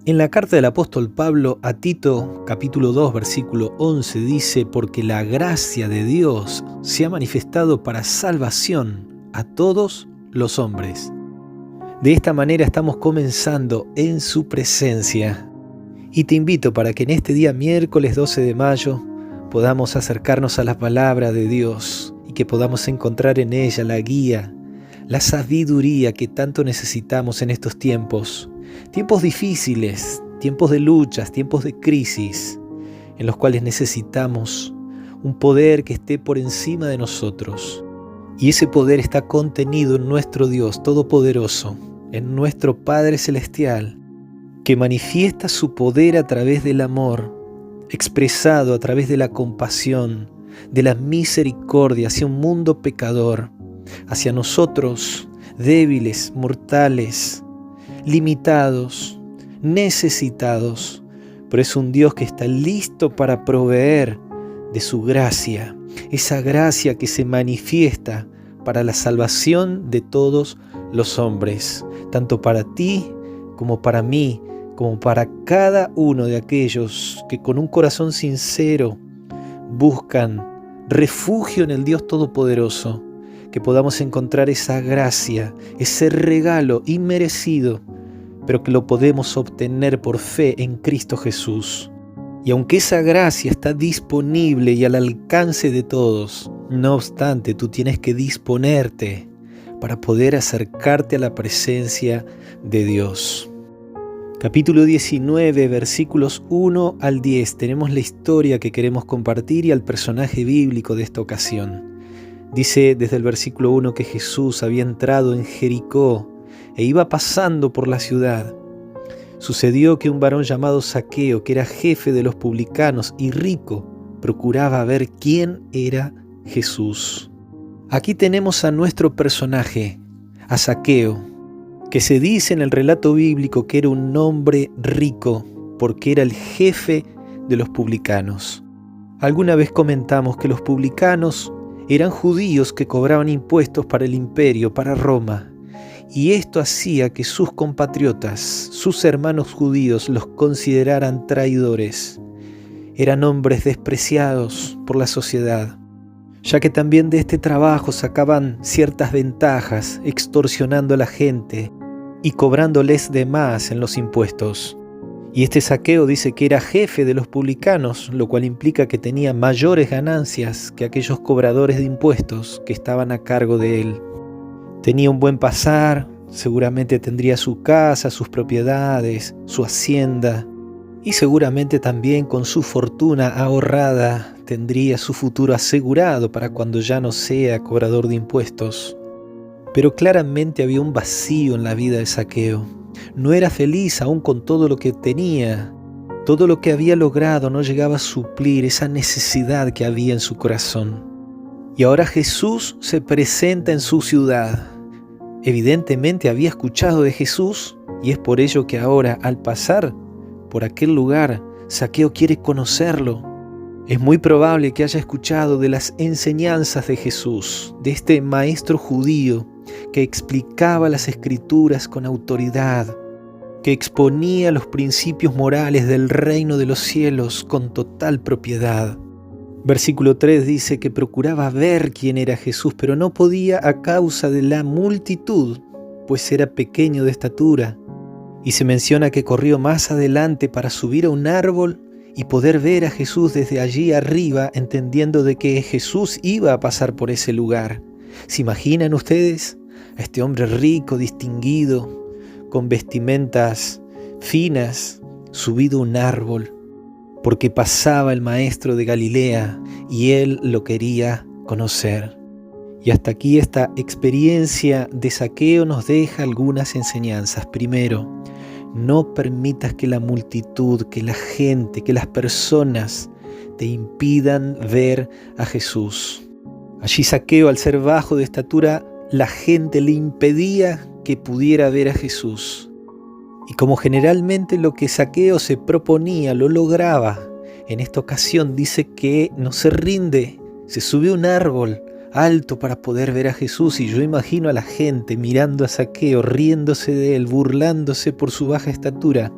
En la carta del apóstol Pablo a Tito, capítulo 2, versículo 11, dice: porque la gracia de Dios se ha manifestado para salvación a todos los hombres. De esta manera estamos comenzando en su presencia. Y te invito para que en este día miércoles 12 de mayo podamos acercarnos a la palabra de Dios y que podamos encontrar en ella la guía, la sabiduría que tanto necesitamos en estos tiempos. Tiempos difíciles, tiempos de luchas, tiempos de crisis, en los cuales necesitamos un poder que esté por encima de nosotros. Y ese poder está contenido en nuestro Dios Todopoderoso, en nuestro Padre Celestial, que manifiesta su poder a través del amor, expresado a través de la compasión, de la misericordia hacia un mundo pecador, hacia nosotros, débiles, mortales, limitados, necesitados, pero es un Dios que está listo para proveer de su gracia, esa gracia que se manifiesta para la salvación de todos los hombres, tanto para ti como para mí, como para cada uno de aquellos que con un corazón sincero buscan refugio en el Dios Todopoderoso, que podamos encontrar esa gracia, ese regalo inmerecido, pero que lo podemos obtener por fe en Cristo Jesús. Y aunque esa gracia está disponible y al alcance de todos, no obstante, tú tienes que disponerte para poder acercarte a la presencia de Dios. Capítulo 19, versículos 1 al 10. Tenemos la historia que queremos compartir y al personaje bíblico de esta ocasión. Dice desde el versículo 1 que Jesús había entrado en Jericó e iba pasando por la ciudad. Sucedió que un varón llamado Zaqueo, que era jefe de los publicanos y rico, procuraba ver quién era Jesús. Aquí tenemos a nuestro personaje, a Zaqueo, que se dice en el relato bíblico que era un hombre rico porque era el jefe de los publicanos. Alguna vez comentamos que los publicanos eran judíos que cobraban impuestos para el imperio, para Roma, y esto hacía que sus compatriotas, sus hermanos judíos, los consideraran traidores. Eran hombres despreciados por la sociedad, ya que también de este trabajo sacaban ciertas ventajas, extorsionando a la gente y cobrándoles de más en los impuestos. Y este Zaqueo dice que era jefe de los publicanos, lo cual implica que tenía mayores ganancias que aquellos cobradores de impuestos que estaban a cargo de él. Tenía un buen pasar, seguramente tendría su casa, sus propiedades, su hacienda, y seguramente también con su fortuna ahorrada tendría su futuro asegurado para cuando ya no sea cobrador de impuestos. Pero claramente había un vacío en la vida de Zaqueo. No era feliz aún con todo lo que tenía. Todo lo que había logrado no llegaba a suplir esa necesidad que había en su corazón. Y ahora Jesús se presenta en su ciudad. Evidentemente había escuchado de Jesús y es por ello que ahora, al pasar por aquel lugar, Zaqueo quiere conocerlo. Es muy probable que haya escuchado de las enseñanzas de Jesús, de este maestro judío que explicaba las Escrituras con autoridad, que exponía los principios morales del reino de los cielos con total propiedad. Versículo 3 dice que procuraba ver quién era Jesús, pero no podía a causa de la multitud, pues era pequeño de estatura. Y se menciona que corrió más adelante para subir a un árbol y poder ver a Jesús desde allí arriba, entendiendo de que Jesús iba a pasar por ese lugar. ¿Se imaginan ustedes a este hombre rico, distinguido, con vestimentas finas, subido a un árbol, porque pasaba el maestro de Galilea y él lo quería conocer? Y hasta aquí esta experiencia de Zaqueo nos deja algunas enseñanzas. Primero, no permitas que la multitud, que la gente, que las personas te impidan ver a Jesús. Allí Zaqueo, al ser bajo de estatura, la gente le impedía que pudiera ver a Jesús. Y como generalmente lo que Zaqueo se proponía lo lograba, en esta ocasión dice que no se rinde, se sube a un árbol alto para poder ver a Jesús, y yo imagino a la gente mirando a Zaqueo, riéndose de él, burlándose por su baja estatura,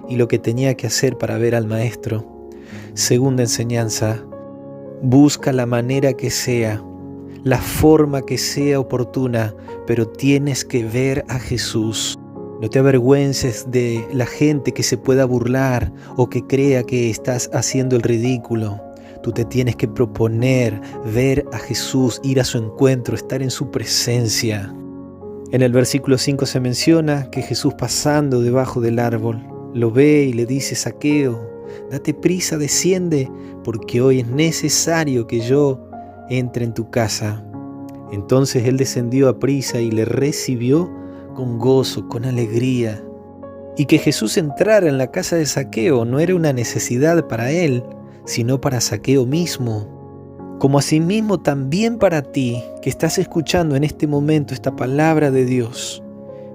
y lo que tenía que hacer para ver al Maestro. Segunda enseñanza: busca la manera que sea, la forma que sea oportuna, pero tienes que ver a Jesús. No te avergüences de la gente que se pueda burlar o que crea que estás haciendo el ridículo. Tú te tienes que proponer ver a Jesús, ir a su encuentro, estar en su presencia. En el versículo 5 se menciona que Jesús, pasando debajo del árbol, lo ve y le dice: Zaqueo, date prisa, desciende, porque hoy es necesario que yo entre en tu casa. Entonces él descendió a prisa y le recibió con gozo, con alegría. Y que Jesús entrara en la casa de Zaqueo no era una necesidad para él, sino para Zaqueo mismo. Como asimismo también para ti, que estás escuchando en este momento esta palabra de Dios.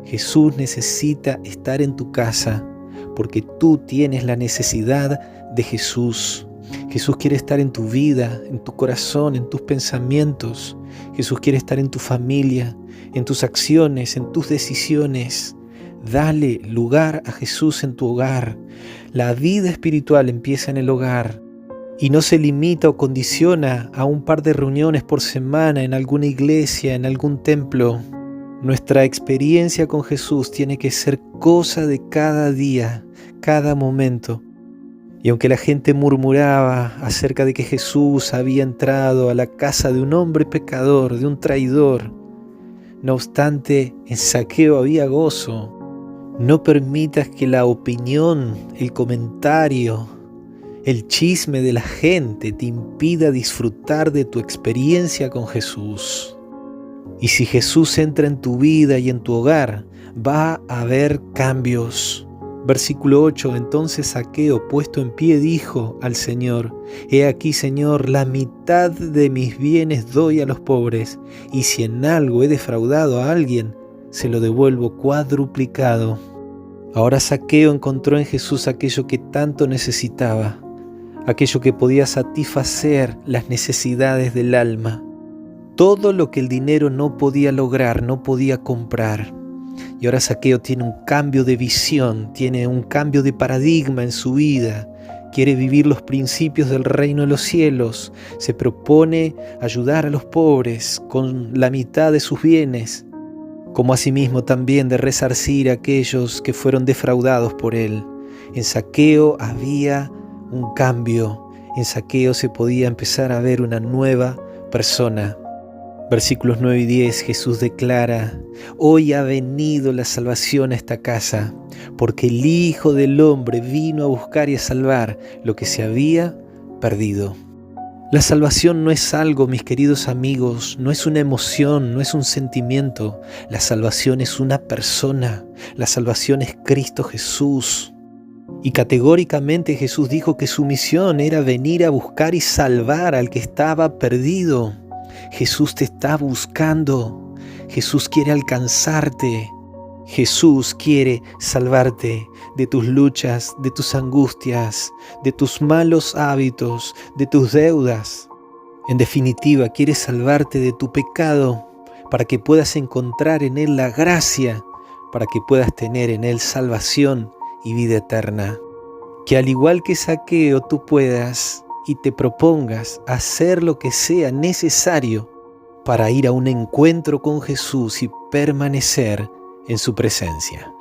Jesús necesita estar en tu casa, porque tú tienes la necesidad de Jesús. Jesús quiere estar en tu vida, en tu corazón, en tus pensamientos. Jesús quiere estar en tu familia, en tus acciones, en tus decisiones. Dale lugar a Jesús en tu hogar. La vida espiritual empieza en el hogar y no se limita o condiciona a un par de reuniones por semana en alguna iglesia, en algún templo. Nuestra experiencia con Jesús tiene que ser cosa de cada día, cada momento. Y aunque la gente murmuraba acerca de que Jesús había entrado a la casa de un hombre pecador, de un traidor, no obstante, en Zaqueo había gozo. No permitas que la opinión, el comentario, el chisme de la gente te impida disfrutar de tu experiencia con Jesús. Y si Jesús entra en tu vida y en tu hogar, va a haber cambios. Versículo 8, entonces Zaqueo, puesto en pie, dijo al Señor: He aquí, Señor, la mitad de mis bienes doy a los pobres, y si en algo he defraudado a alguien, se lo devuelvo cuadruplicado. Ahora Zaqueo encontró en Jesús aquello que tanto necesitaba, aquello que podía satisfacer las necesidades del alma. Todo lo que el dinero no podía lograr, no podía comprar. Y ahora Zaqueo tiene un cambio de visión, tiene un cambio de paradigma en su vida. Quiere vivir los principios del reino de los cielos. Se propone ayudar a los pobres con la mitad de sus bienes, como asimismo también de resarcir a aquellos que fueron defraudados por él. En Zaqueo había un cambio. En Zaqueo se podía empezar a ver una nueva persona. Versículos 9 y 10, Jesús declara: Hoy ha venido la salvación a esta casa, porque el Hijo del Hombre vino a buscar y a salvar lo que se había perdido. La salvación no es algo, mis queridos amigos, no es una emoción, no es un sentimiento. La salvación es una persona. La salvación es Cristo Jesús. Y categóricamente Jesús dijo que su misión era venir a buscar y salvar al que estaba perdido. Jesús te está buscando. Jesús quiere alcanzarte. Jesús quiere salvarte de tus luchas, de tus angustias, de tus malos hábitos, de tus deudas. En definitiva, quiere salvarte de tu pecado para que puedas encontrar en Él la gracia, para que puedas tener en Él salvación y vida eterna. Que al igual que Zaqueo tú puedas y te propongas hacer lo que sea necesario para ir a un encuentro con Jesús y permanecer en su presencia.